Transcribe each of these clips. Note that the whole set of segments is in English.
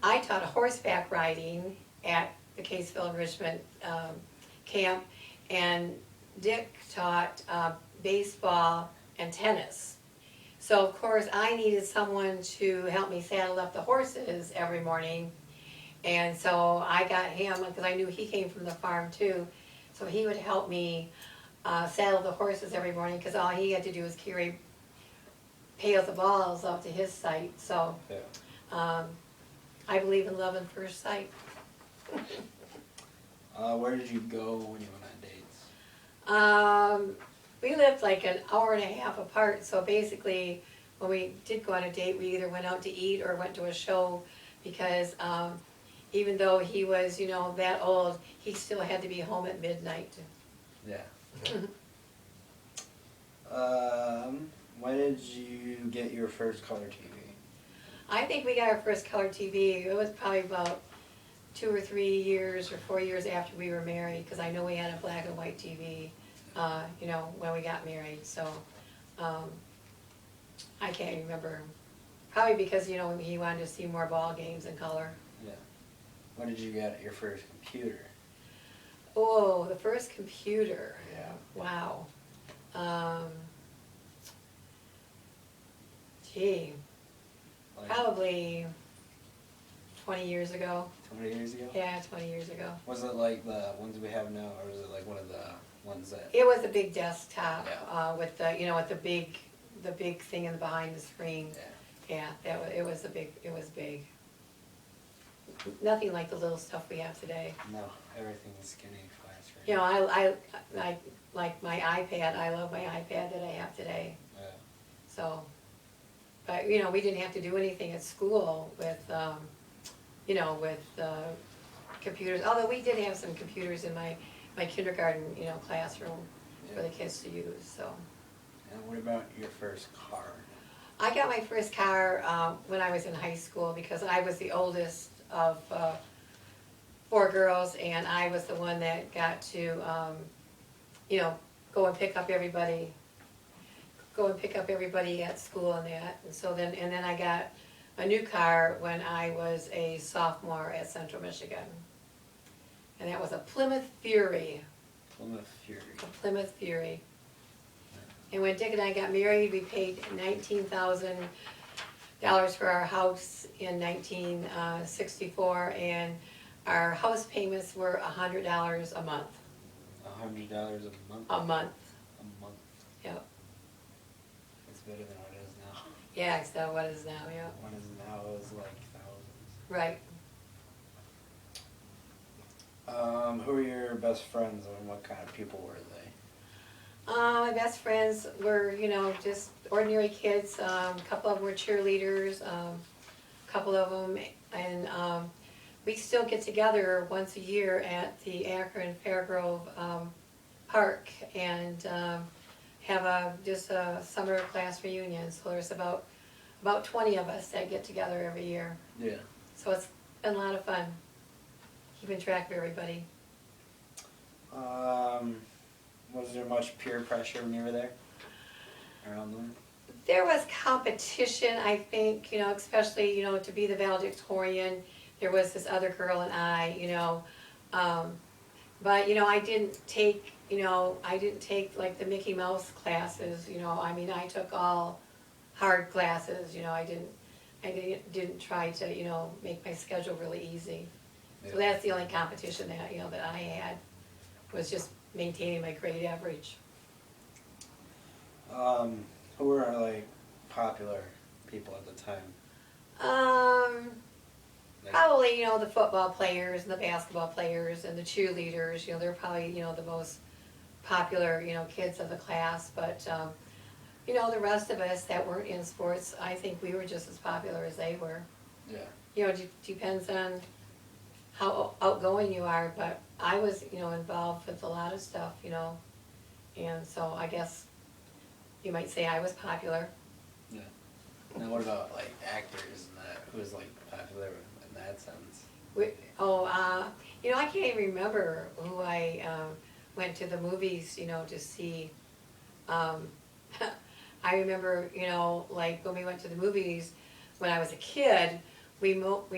I taught horseback riding at the Caseville Enrichment camp, and Dick taught baseball and tennis. So of course I needed someone to help me saddle up the horses every morning. And so I got him, because I knew he came from the farm too. So he would help me saddle the horses every morning, because all he had to do was carry pails of balls up to his site. So Yeah. I believe in love at first sight. Where did you go when you went on dates? We lived like an hour and a half apart, so basically when we did go on a date, we either went out to eat or went to a show, because even though he was, that old, he still had to be home at midnight. Yeah. When did you get your first color TV? I think we got our first color TV, it was probably about 2 or 3 years or 4 years after we were married, because I know we had a black and white TV, when we got married, so, I can't remember. Probably because, he wanted to see more ball games in color. Yeah. When did you get your first computer? Oh, the first computer. Yeah. Wow. Gee, Like probably 20 years ago. 20 years ago? Yeah, 20 years ago. Was it like the ones we have now, or was it like one of the ones that? It was a big desktop, Yeah. with the, with the big thing in behind the screen. Yeah. Yeah, it was big. Nothing like the little stuff we have today. No, everything is skinny, flat screen. I like my iPad. I love my iPad that I have today. Yeah. So, but we didn't have to do anything at school with, computers. Although we did have some computers in my kindergarten, classroom for the kids to use. So, And what about your first car? I got my first car when I was in high school, because I was the oldest of 4 girls, and I was the one that got to, go and pick up everybody at school and that. And so then I got a new car when I was a sophomore at Central Michigan. And that was a Plymouth Fury. Plymouth Fury. A Plymouth Fury. And when Dick and I got married, we paid $19,000 for our house in 1964, and our house payments were $100 a month. $100 a month? A month, A month. yep. It's better than what it is now. Yeah, so what is now, yeah. What is now is like thousands. Right. Who are your best friends and what kind of people were they? My best friends were, just ordinary kids. A couple of them were cheerleaders, a couple of them, and we still get together once a year at the Akron Fairgrove Park and have just a summer class reunion. So there's about 20 of us that get together every year. Yeah. So it's been a lot of fun, keeping track of everybody. Was there much peer pressure when you were there? Around them? There was competition, I think, especially, to be the valedictorian. There was this other girl and I, but, I didn't take like the Mickey Mouse classes, I took all hard classes, I didn't try to, make my schedule really easy. So that's the only competition that, that I had, was just maintaining my grade average. Who were like popular people at the time? Probably, the football players and the basketball players and the cheerleaders, they're probably, the most popular, kids of the class, but, the rest of us that weren't in sports, I think we were just as popular as they were. Yeah. It depends on how outgoing you are, but I was, involved with a lot of stuff, and so I guess you might say I was popular. Yeah. Now what about like actors and that? Who was like popular in that sense? I can't even remember who I went to the movies, to see. I remember, like when we went to the movies when I was a kid, we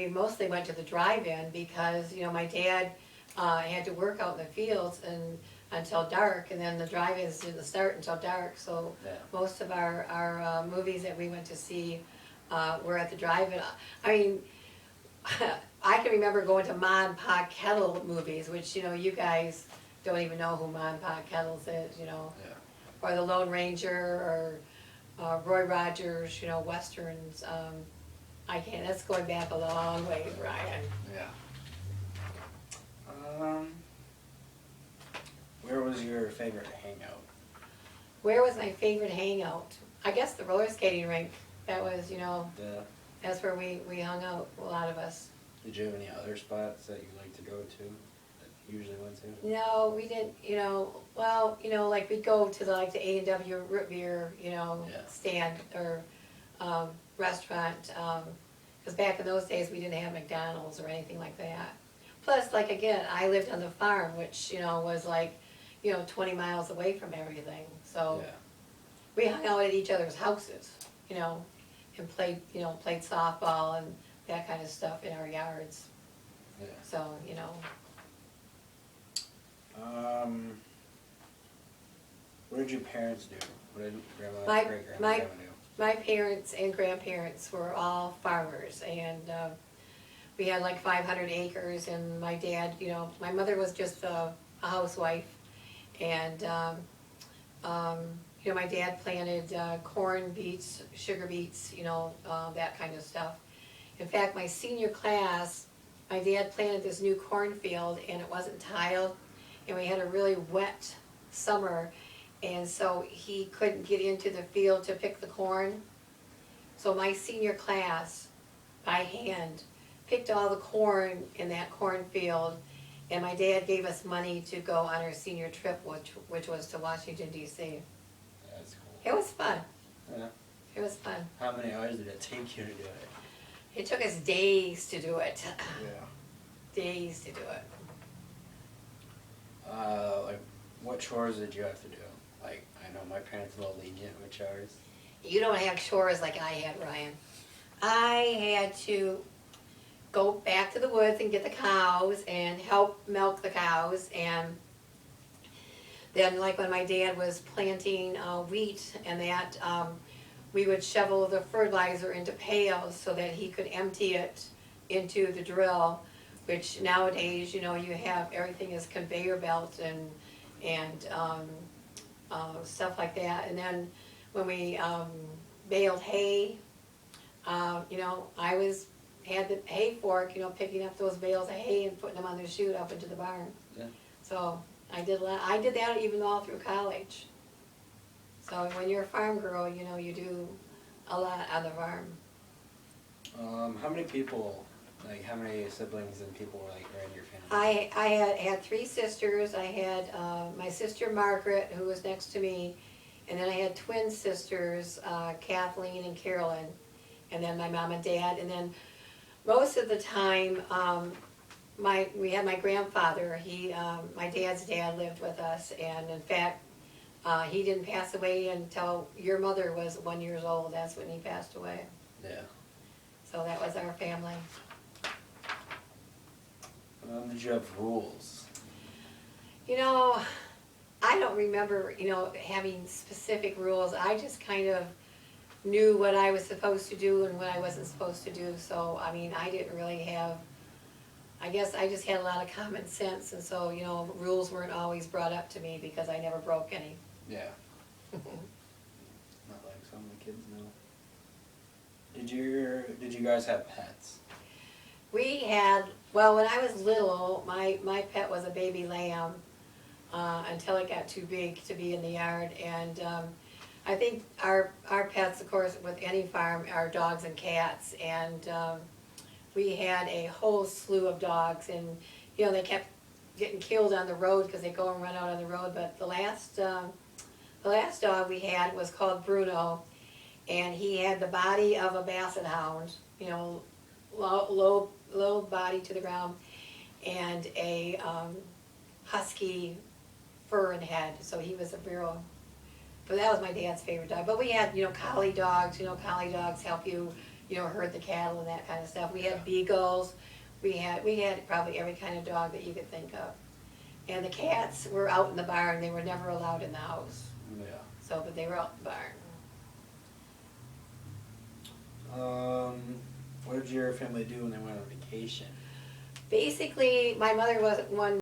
mostly went to the drive-in because, you know, my dad, had to work out in the fields and, until dark, and then the drive-ins didn't start until dark, so Yeah. most of our movies that we went to see, were at the drive-in. I mean, I can remember going to Ma and Pa Kettle movies, which, you know, you guys don't even know who Ma and Pa Kettles is, you know, Yeah. or The Lone Ranger, or Roy Rogers, you know, westerns. I can't. That's going back a long way, Brian. Yeah. Where was your favorite hangout? Where was my favorite hangout? I guess the roller skating rink. That was, you know, Yeah. that's where we hung out, a lot of us. Did you have any other spots that you like to go to that you usually went to? No, we didn't, you know, well, you know, like we'd go to the A&W root beer, you know, Yeah. stand or restaurant, because back in those days, we didn't have McDonald's or anything like that. Plus, like, again, I lived on the farm, which, you know, was like, you know, 20 miles away from everything, so Yeah. we hung out at each other's houses, you know, and played softball and that kind of stuff in our yards, Yeah. so, you know. What did your parents do? What did grandma, My- great grandma, my- grandma do? My parents and grandparents were all farmers, and we had like 500 acres, and my dad, you know, my mother was just a housewife, and, you know, my dad planted corn, beets, sugar beets, you know, that kind of stuff. In fact, my senior class, my dad planted this new cornfield, and it wasn't tiled, and we had a really wet summer, and so he couldn't get into the field to pick the corn. So my senior class, by hand, picked all the corn in that cornfield, and my dad gave us money to go on our senior trip, which was to Washington DC. That's cool. It was fun. Yeah. It was fun. How many hours did it take you to do it? It took us days to do it. Yeah. Days to do it. Like, what chores did you have to do? Like, I know my parents were a little lenient with chores. You don't have chores like I had, Ryan. I had to go back to the woods and get the cows and help milk the cows, and then like when my dad was planting wheat and that, we would shovel the fertilizer into pails so that he could empty it into the drill, which nowadays, you know, you have, everything is conveyor belt and stuff like that. And then when we baled hay, you know, had the hay fork, you know, picking up those bales of hay and putting them on the chute up into the barn. Yeah. So I did that even all through college. So when you're a farm girl, you know, you do a lot on the farm. How many people, like, how many siblings and people were, like, around your family? I had 3 sisters. I had my sister Margaret, who was next to me, and then I had twin sisters, Kathleen and Carolyn, and then my mom and dad. And then most of the time, we had my grandfather. My dad's dad lived with us, and in fact, he didn't pass away until your mother was 1 year old. That's when he passed away. Yeah. So that was our family. Did you have rules? You know, I don't remember, you know, having specific rules. I just kind of knew what I was supposed to do and what I wasn't supposed to do. So, I mean, I didn't really have, I guess I just had a lot of common sense. And so, you know, rules weren't always brought up to me because I never broke any. Yeah. Not like some of the kids know. Did you guys have pets? We had, well, when I was little, my pet was a baby lamb until it got too big to be in the yard. And I think our pets, of course, with any farm, are dogs and cats. And we had a whole slew of dogs. And, you know, they kept getting killed on the road because they go and run out on the road. But the last dog we had was called Bruno. And he had the body of a basset hound, you know, low body to the ground, and a husky fur and head. So he was a real, but that was my dad's favorite dog. But we had, you know, collie dogs. You know, collie dogs help you you know, herd the cattle and that kind of stuff. We Yeah. had beagles, we had probably every kind of dog that you could think of. And the cats were out in the barn, they were never allowed in the house, Yeah. so, but they were out in the barn. What did your family do when they went on vacation? Basically, my mother wasn't one